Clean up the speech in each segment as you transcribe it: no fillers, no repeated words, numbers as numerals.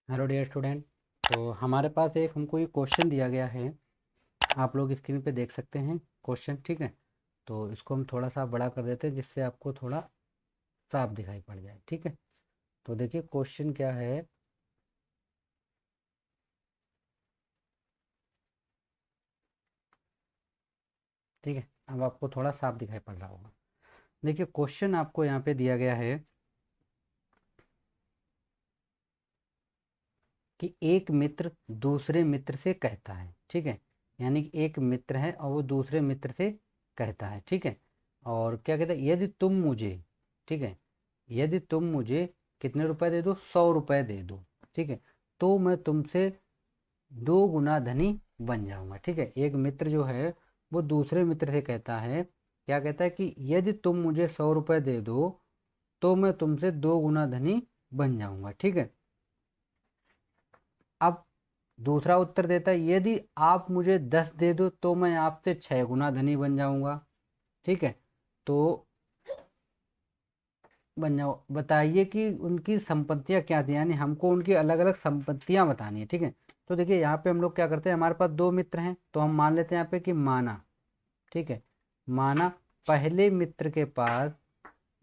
Hello dear student. तो हमारे पास एक हमको ये क्वेश्चन दिया गया है। आप लोग स्क्रीन पे देख सकते हैं क्वेश्चन, ठीक है। तो इसको हम थोड़ा सा बड़ा कर देते हैं जिससे आपको थोड़ा साफ दिखाई पड़ जाए, ठीक है। तो देखिए क्वेश्चन क्या है। ठीक है, अब आपको थोड़ा साफ दिखाई पड़ रहा होगा। देखिए क्वेश्चन आपको यहाँ पे दिया गया है कि एक मित्र दूसरे मित्र से कहता है, ठीक है। यानी कि एक मित्र है और वो दूसरे मित्र से कहता है, ठीक है। और क्या कहता है, यदि तुम मुझे, ठीक है, यदि तुम मुझे कितने रुपए दे दो, 100 रुपए दे दो, ठीक है, तो मैं तुमसे 2 गुना धनी बन जाऊंगा, ठीक है। एक मित्र जो है वो दूसरे मित्र से कहता है, क्या कहता है कि यदि तुम मुझे 100 रुपए दे दो तो मैं तुमसे 2 गुना धनी बन जाऊंगा, ठीक है। अब दूसरा उत्तर देता है, यदि आप मुझे 10 दे दो तो मैं आपसे 6 गुना धनी बन जाऊंगा, ठीक है। तो बन जाओ, बताइए कि उनकी संपत्तियां क्या थी, यानी हमको उनकी अलग अलग संपत्तियां बतानी है, ठीक है। तो देखिए यहाँ पे हम लोग क्या करते हैं, हमारे पास दो मित्र हैं तो हम मान लेते हैं यहाँ पे कि माना, ठीक है, माना पहले मित्र के पास,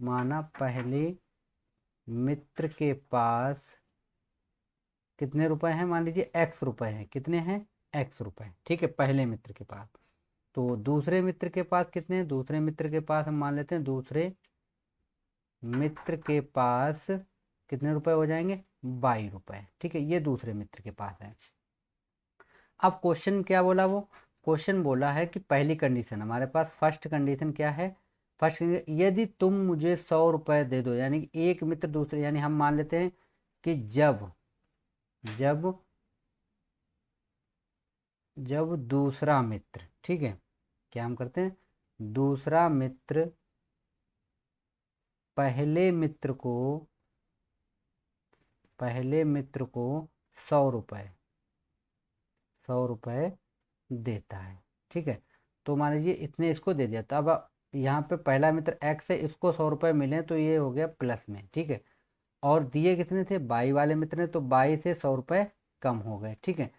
माना पहले मित्र के पास कितने रुपए हैं, मान लीजिए एक्स रुपए हैं, कितने हैं, एक्स रुपए, ठीक है, पहले मित्र के पास। तो दूसरे मित्र के पास कितने हैं, दूसरे मित्र के पास हम मान लेते हैं, दूसरे मित्र के पास कितने रुपए हो जाएंगे, 22 रुपए, ठीक है, ये दूसरे मित्र के पास है। अब क्वेश्चन क्या बोला वो, क्वेश्चन बोला है कि पहली कंडीशन हमारे पास, फर्स्ट कंडीशन क्या है, फर्स्ट यदि तुम मुझे 100 रुपए दे दो, यानी कि एक मित्र दूसरे, यानी हम मान लेते हैं कि जब जब जब दूसरा मित्र, ठीक है, क्या हम करते हैं, दूसरा मित्र पहले मित्र को, पहले मित्र को 100 रुपए, 100 रुपए देता है, ठीक है। तो मान लीजिए इसने इसको दे दिया, तो अब यहाँ पे पहला मित्र एक्स है, इसको 100 रुपए मिले तो ये हो गया प्लस में, ठीक है। और दिए कितने थे, बाई वाले मित्र ने, तो बाई से 100 रुपए कम हो गए, ठीक है।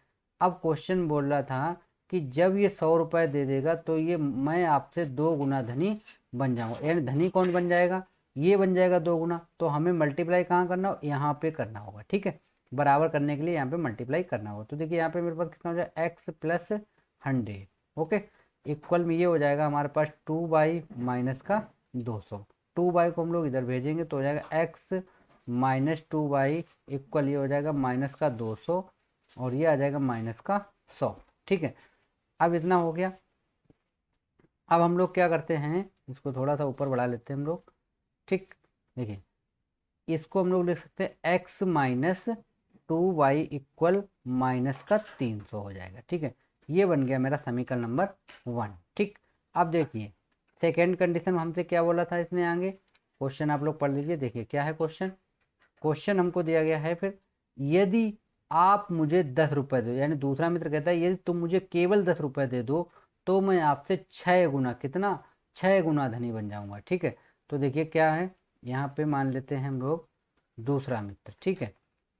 अब क्वेश्चन बोल रहा था कि जब ये 100 रुपए दे देगा तो ये मैं आपसे 2 गुना धनी बन जाऊंगा, यानी धनी कौन बन जाएगा, ये बन जाएगा 2 गुना। तो हमें मल्टीप्लाई कहाँ करना हो, यहाँ पे करना होगा, ठीक है। बराबर करने के लिए यहाँ पे मल्टीप्लाई करना होगा। तो देखिए यहाँ पे मेरे पास कितना हो जाएगा, एक्स प्लस 100, ओके, इक्वल में ये हो जाएगा हमारे पास 2 बाई माइनस का 200। 2 बाई को हम लोग इधर भेजेंगे तो हो जाएगा एक्स माइनस 2 बाई इक्वल ये हो जाएगा माइनस का 200 और ये आ जाएगा माइनस का 100, ठीक है। अब इतना हो गया। अब हम लोग क्या करते हैं, इसको थोड़ा सा ऊपर बढ़ा लेते हैं हम लोग, ठीक। देखिए इसको हम लोग लिख सकते हैं x minus 2 y equal minus का 300 हो जाएगा, ठीक है। ये बन गया मेरा समीकरण नंबर 1, ठीक। अब देखिए सेकेंड कंडीशन हमसे क्या बोला था इसने आगे, क्वेश्चन आप लोग पढ़ लीजिए, देखिए क्या है क्वेश्चन। क्वेश्चन हमको दिया गया है फिर, यदि आप मुझे 10 रुपए दो, यानी दूसरा मित्र कहता है यदि तुम मुझे केवल 10 रुपए दे दो तो मैं आपसे 6 गुना, कितना, 6 गुना धनी बन जाऊंगा, ठीक है। तो देखिए क्या है, यहाँ पे मान लेते हैं हम लोग दूसरा मित्र, ठीक है।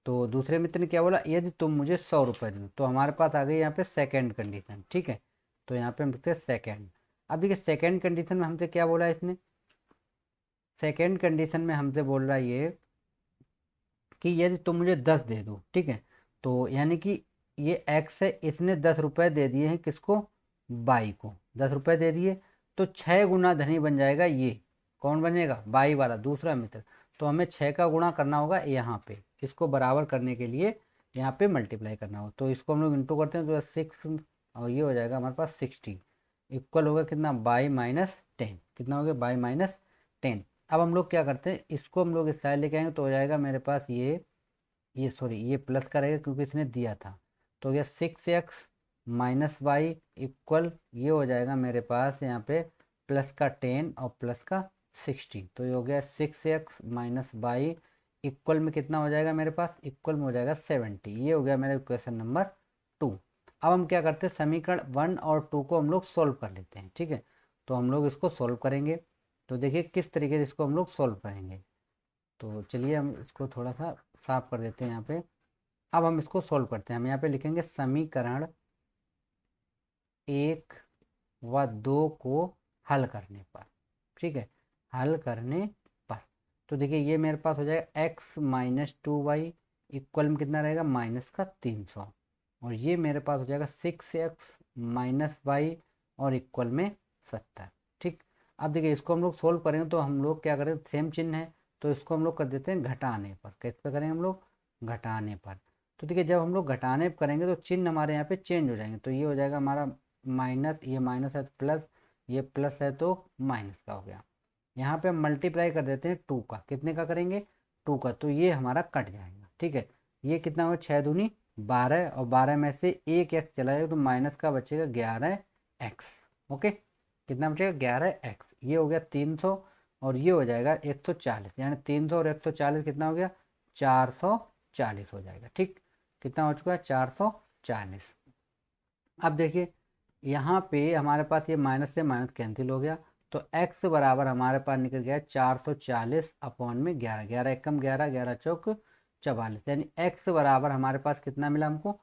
तो दूसरे मित्र ने क्या बोला, यदि तुम मुझे 100 रुपए दो, तो हमारे पास आ गई यहाँ पे सेकेंड कंडीशन, ठीक है। तो यहाँ पे हम लिखते हैं सेकेंड। अब देखिए सेकेंड कंडीशन में हमसे क्या बोला है इसने, सेकेंड कंडीशन में हमसे बोल रहा है ये कि यदि तुम मुझे 10 दे दो, ठीक है, तो यानी कि ये एक्स है, इसने 10 रुपए दे दिए हैं किसको, बाई को 10 रुपए दे दिए, तो 6 गुना धनी बन जाएगा ये, कौन बनेगा, बाई वाला दूसरा मित्र। तो हमें 6 का गुणा करना होगा यहाँ पे, इसको बराबर करने के लिए यहाँ पे मल्टीप्लाई करना होगा। तो इसको हम लोग इंटू करते हैं तो 6 और ये हो जाएगा हमारे पास 60, इक्वल होगा कितना, बाई माइनस 10, कितना हो गया, बाई माइनस 10। अब हम लोग क्या करते हैं, इसको हम लोग इस साइड लेके आएंगे तो हो जाएगा मेरे पास ये सॉरी ये प्लस का रहेगा क्योंकि इसने दिया था। तो ये 6 एक्स माइनस वाई इक्वल ये हो जाएगा मेरे पास यहाँ पे प्लस का 10 और प्लस का 60, तो ये हो गया 6 एक्स माइनस वाई इक्वल में कितना हो जाएगा मेरे पास, इक्वल में हो जाएगा 70। ये हो गया मेरा क्वेश्चन नंबर 2। अब हम क्या करते हैं, समीकरण 1 और 2 को हम लोग सोल्व कर लेते हैं, ठीक है। तो हम लोग इसको सोल्व करेंगे, तो देखिए किस तरीके से इसको हम लोग सोल्व करेंगे। तो चलिए हम इसको थोड़ा सा साफ कर देते हैं यहाँ पे। अब हम इसको सोल्व करते हैं। हम यहाँ पे लिखेंगे समीकरण 1 व 2 को हल करने पर, ठीक है, हल करने पर। तो देखिए ये मेरे पास हो जाएगा x माइनस 2y इक्वल में कितना रहेगा, माइनस का 300, और ये मेरे पास हो जाएगा 6x माइनस वाई और इक्वल में 70। ठीक, अब देखिए इसको हम लोग सोल्व करेंगे तो हम लोग क्या करें, सेम चिन्ह है तो इसको हम लोग कर देते हैं घटाने पर। किस पे करेंगे हम लोग, घटाने पर। तो देखिए जब हम लोग घटाने पर करेंगे तो चिन्ह हमारे यहाँ पे चेंज हो जाएंगे। तो ये हो जाएगा हमारा माइनस, ये माइनस है प्लस, ये प्लस है तो माइनस का हो गया। यहाँ पे हम मल्टीप्लाई कर देते हैं 2 का, कितने का करेंगे, 2 का, तो ये हमारा कट जाएगा। ठीक है, ये कितना हुआ, 6 दूनी 12, और 12 में से एक एक्स चला जाएगा तो माइनस का बचेगा 11x। ओके, कितना बचेगा, 11x। ये हो गया 300 और ये हो जाएगा 140, यानी 300 और 140 कितना हो गया, 440 हो जाएगा। ठीक, कितना हो चुका है, 440। अब देखिए यहाँ पे हमारे पास ये माइनस से माइनस कैंसिल हो गया, तो x बराबर हमारे पास निकल गया 440 अपॉन में 11, 11 एकम 11, 11 चौक 44, यानी x बराबर हमारे पास कितना मिला हमको,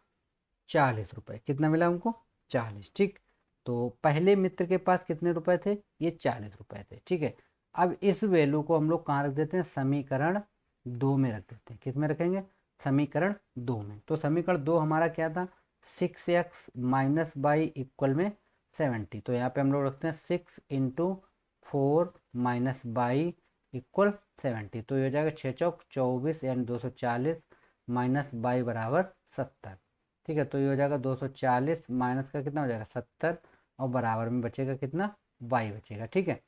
40 रुपये। कितना मिला हमको, 40। ठीक, तो पहले मित्र के पास कितने रुपए थे, ये 40 रुपए थे। ठीक है, अब इस वैल्यू को हम लोग कहाँ रख देते हैं, समीकरण 2 में रख देते हैं। किस में रखेंगे, समीकरण 2 में। तो समीकरण 2 हमारा क्या था, 6x माइनस बाई इक्वल में 70। तो यहाँ पे हम लोग रखते हैं 6 इंटू 4 माइनस बाई इक्वल 70। तो ये हो जाएगा 6 चौक 24 यानी 240 माइनस बाई बराबर 70। ठीक है, तो ये हो जाएगा 240 माइनस का कितना हो जाएगा 70, और बराबर में बचेगा कितना, y बचेगा। ठीक है,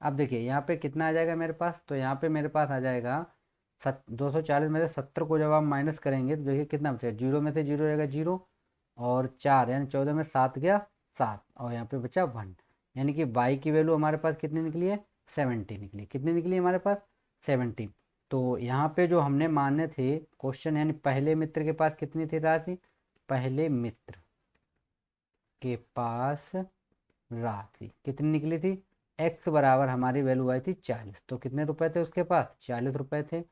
अब देखिए यहाँ पे कितना आ जाएगा मेरे पास, तो यहाँ पे मेरे पास आ जाएगा 240 में से 70 को जब आप माइनस करेंगे तो देखिए कितना बचेगा, जीरो में से जीरो रहेगा जीरो, और 4 यानी 14 में 7 गया 7, और यहाँ पे बचा 1, यानी कि y की वैल्यू हमारे पास कितनी निकली है, 70 निकली। कितनी निकली हमारे पास, 70। तो यहाँ पे जो हमने माने थे क्वेश्चन, यानी पहले मित्र के पास कितनी थी राशि, पहले मित्र के पास राशि कितनी निकली थी, x बराबर हमारी वैल्यू आई थी 40, तो कितने रुपए थे उसके पास, 40 रुपए थे।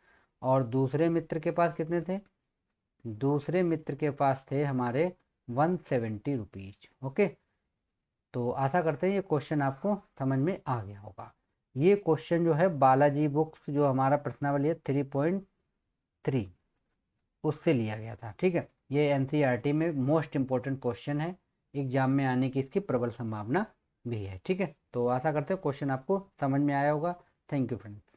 और दूसरे मित्र के पास कितने थे, दूसरे मित्र के पास थे हमारे 170 रुपीज। ओके, तो आशा करते हैं ये क्वेश्चन आपको समझ में आ गया होगा। ये क्वेश्चन जो है बालाजी बुक्स जो हमारा प्रश्नावली है 3.3 उससे लिया गया था। ठीक है, ये एनसीईआरटी में मोस्ट इंपॉर्टेंट क्वेश्चन है, एग्जाम में आने की इसकी प्रबल संभावना भी है। ठीक है, तो आशा करते हैं क्वेश्चन आपको समझ में आया होगा। Thank you friends.